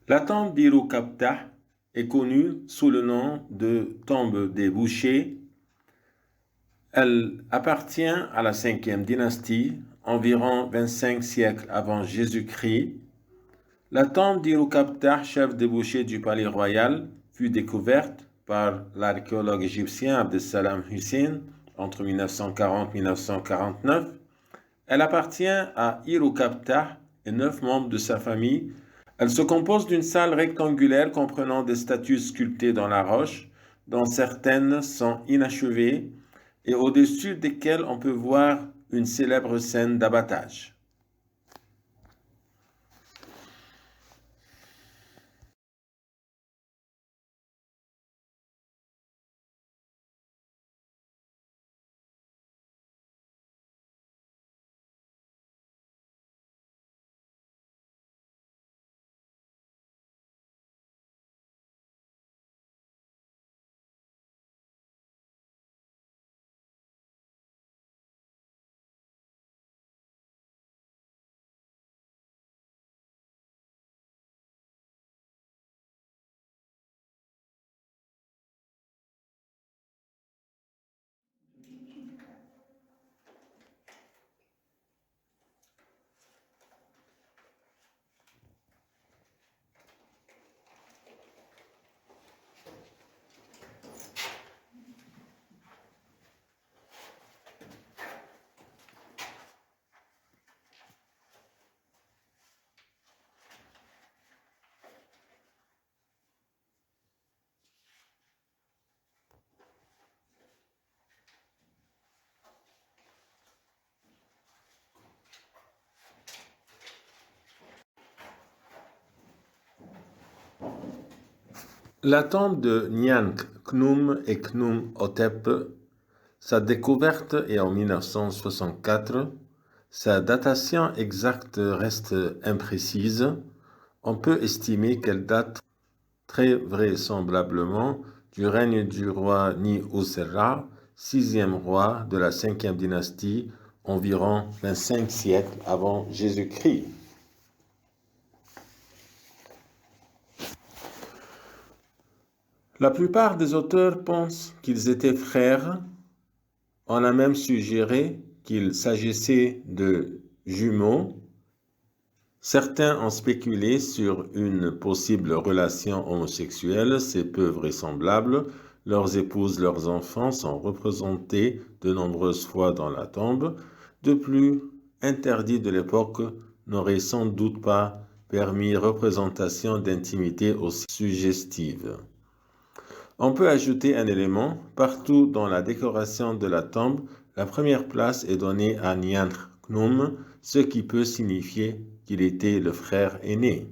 La tombe d'Iru Kaptah est connue sous le nom de tombe des bouchers. Elle appartient à la 5e dynastie, environ 25 siècles avant Jésus-Christ. La tombe d'Iru Kaptah, chef des bouchers du palais royal, fut découverte par l'archéologue égyptien Abdeslam Hussein entre 1940 et 1949. Elle appartient à Iru Kaptah et 9 membres de sa famille. Elle se compose d'une salle rectangulaire comprenant des statues sculptées dans la roche, dont certaines sont inachevées et au-dessus desquelles on peut voir une célèbre scène d'abattage. La tombe de Nyank Khnum et Khnum Hotep, sa découverte est en 1964. Sa datation exacte reste imprécise. On peut estimer qu'elle date très vraisemblablement du règne du roi Ni-Userra, 6e roi de la 5e dynastie, environ 25 siècles avant Jésus-Christ. La plupart des auteurs pensent qu'ils étaient frères. On a même suggéré qu'il s'agissait de jumeaux. Certains ont spéculé sur une possible relation homosexuelle, c'est peu vraisemblable. Leurs épouses, leurs enfants sont représentés de nombreuses fois dans la tombe. De plus, interdit de l'époque n'aurait sans doute pas permis représentation d'intimité aussi suggestive. On peut ajouter un élément. Partout dans la décoration de la tombe, la première place est donnée à Nyank Khnum, ce qui peut signifier qu'il était le frère aîné.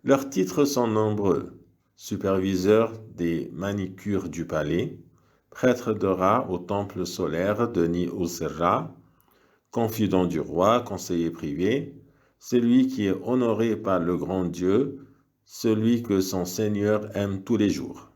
Leurs titres sont nombreux. Superviseur des manicures du palais, prêtre de Ra au temple solaire de Ni-Userra, confident du roi, conseiller privé, celui qui est honoré par le grand Dieu, celui que son Seigneur aime tous les jours.